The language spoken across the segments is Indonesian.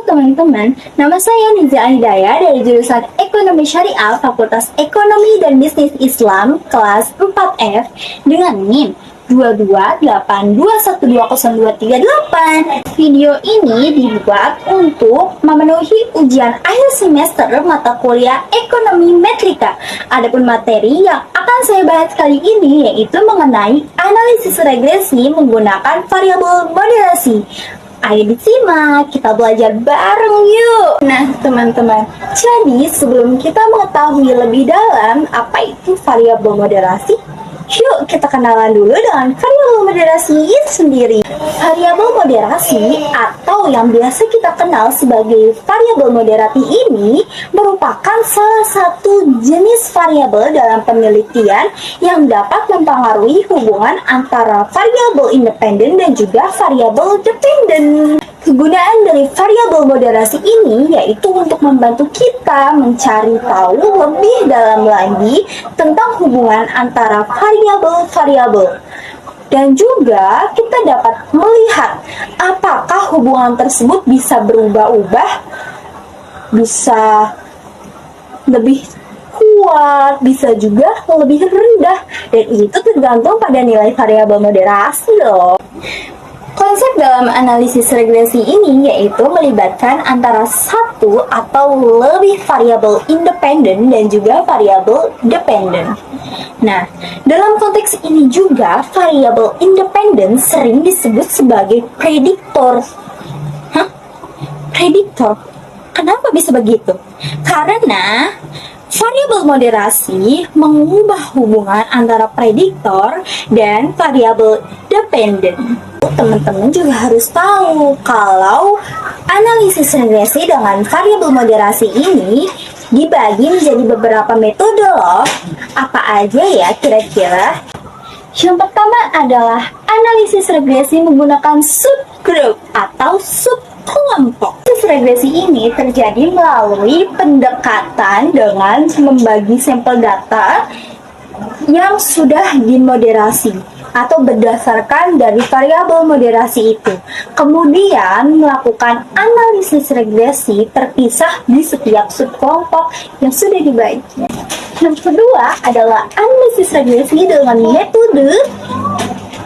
teman-teman, nama saya Niza Hidayah dari jurusan Ekonomi Syariah Fakultas Ekonomi dan Bisnis Islam kelas 4F dengan NIM 22821202388. Video ini dibuat untuk memenuhi ujian akhir semester mata kuliah Ekonomi Metrika. Adapun materi yang akan saya bahas kali ini yaitu mengenai analisis regresi menggunakan variabel moderasi. Ayo disimak, kita belajar bareng yuk. Nah teman-teman, jadi sebelum kita mengetahui lebih dalam apa itu variabel moderasi, yuk kita kenalan dulu dengan variabel moderasi itu sendiri. Variabel moderasi atau yang biasa kita kenal sebagai variabel moderasi ini merupakan salah satu jenis variabel dalam penelitian yang dapat mempengaruhi hubungan antara variabel independen dan juga variabel dependen. Kegunaan dari variabel moderasi ini yaitu untuk membantu kita mencari tahu lebih dalam lagi tentang hubungan antara variabel-variabel. Dan juga kita dapat melihat apakah hubungan tersebut bisa berubah-ubah, bisa lebih kuat, bisa juga lebih rendah, dan itu tergantung pada nilai variabel moderasi loh. Konsep dalam analisis regresi ini yaitu melibatkan antara satu atau lebih variabel independen dan juga variabel dependen. Nah, dalam konteks ini juga variabel independen sering disebut sebagai prediktor. Prediktor? Kenapa bisa begitu? Karena variabel moderasi mengubah hubungan antara prediktor dan variabel dependen. Teman-teman juga harus tahu kalau analisis regresi dengan variabel moderasi ini dibagi menjadi beberapa metode loh. Apa aja ya kira-kira? Yang pertama adalah analisis regresi menggunakan subgroup atau subkelompok. Analisis regresi ini terjadi melalui pendekatan dengan membagi sampel data yang sudah dimoderasi atau berdasarkan dari variabel moderasi itu. Kemudian melakukan analisis regresi terpisah di setiap subkelompok yang sudah dibagi. Yang kedua adalah analisis regresi dengan metode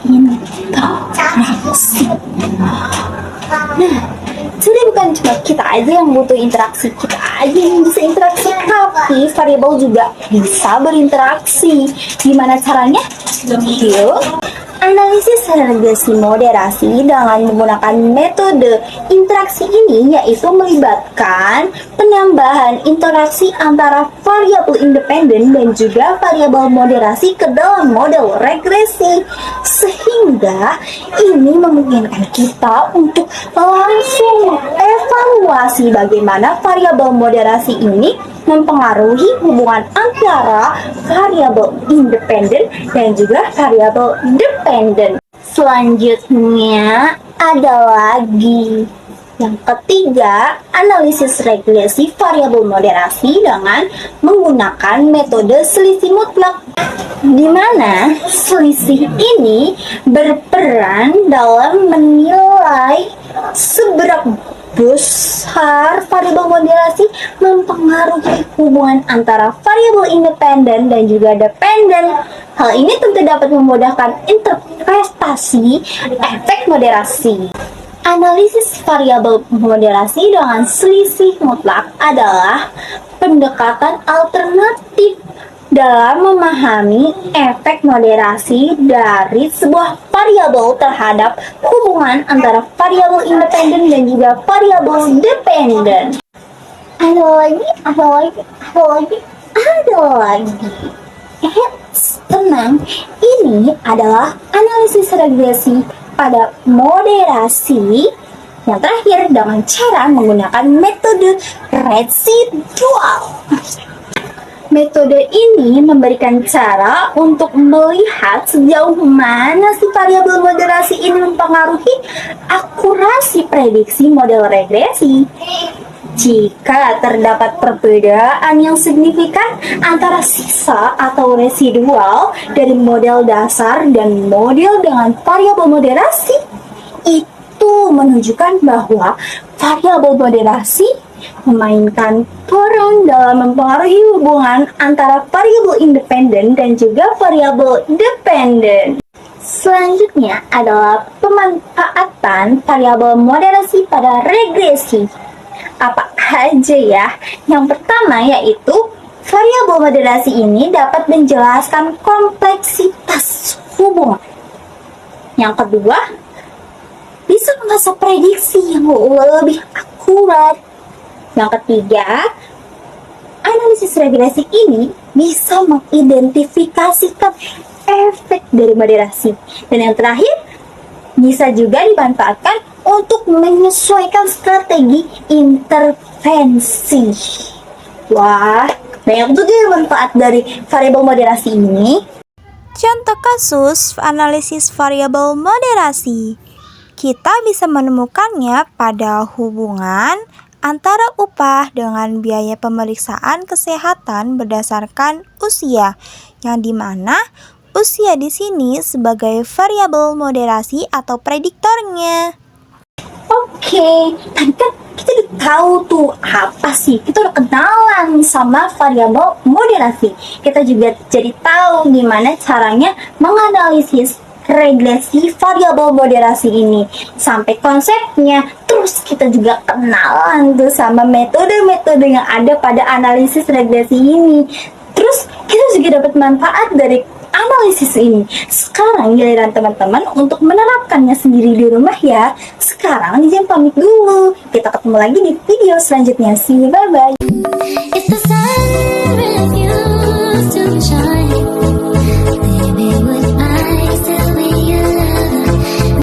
interaksi. Nah, jadi bukan cuma kita aja yang butuh interaksi, kita aja yang bisa interaksi, tapi variabel juga bisa berinteraksi. Gimana caranya? Yuk, analisis regresi moderasi dengan menggunakan metode interaksi ini yaitu melibatkan penambahan interaksi antara variabel independen dan juga variabel moderasi ke dalam model regresi, sehingga ini memungkinkan kita untuk langsung evaluasi bagaimana variabel moderasi ini mempengaruhi hubungan antara variabel independen dan juga variabel dependen. Selanjutnya ada lagi yang ketiga, analisis regresi variabel moderasi dengan menggunakan metode selisih mutlak, di mana selisih ini berperan dalam menilai seberapa besar variabel moderasi mempengaruhi hubungan antara variabel independen dan juga dependen. Hal ini tentu dapat memudahkan interpretasi efek moderasi. Analisis variabel moderasi dengan selisih mutlak adalah pendekatan alternatif dalam memahami efek moderasi dari sebuah variabel terhadap hubungan antara variabel independen dan juga variabel dependen. Ada lagi. Tenang, ini adalah analisis regresi pada moderasi yang terakhir dengan cara menggunakan metode residual. Metode ini memberikan cara untuk melihat sejauh mana si variabel moderasi ini mempengaruhi akurasi prediksi model regresi. Jika terdapat perbedaan yang signifikan antara sisa atau residual dari model dasar dan model dengan variabel moderasi, itu menunjukkan bahwa variabel moderasi memainkan peran dalam mempengaruhi hubungan antara variabel independen dan juga variabel dependen. Selanjutnya adalah pemanfaatan variabel moderasi pada regresi. Apa aja ya? Yang pertama yaitu variabel moderasi ini dapat menjelaskan kompleksitas hubungan. Yang kedua, bisa mengasah prediksi yang lebih akurat. Yang ketiga, analisis regresi ini bisa mengidentifikasikan efek dari moderasi. Dan yang terakhir, bisa juga dimanfaatkan untuk menyesuaikan strategi intervensi. Wah, banyak juga manfaat dari variabel moderasi ini. Contoh kasus analisis variabel moderasi. Kita bisa menemukannya pada hubungan antara upah dengan biaya pemeriksaan kesehatan berdasarkan usia, yang dimana usia di sini sebagai variabel moderasi atau prediktornya. Oke, tadi kan kita udah tahu tuh apa sih, kita udah kenalan sama variabel moderasi. Kita juga jadi tahu gimana caranya menganalisis regresi variabel moderasi ini sampai konsepnya. Terus kita juga kenalan tuh sama metode-metode yang ada pada analisis regresi ini. Terus kita juga dapat manfaat dari analisis ini. Sekarang giliran teman-teman untuk menerapkannya sendiri di rumah ya. Sekarang izin pamit dulu. Kita ketemu lagi di video selanjutnya. See you, bye-bye.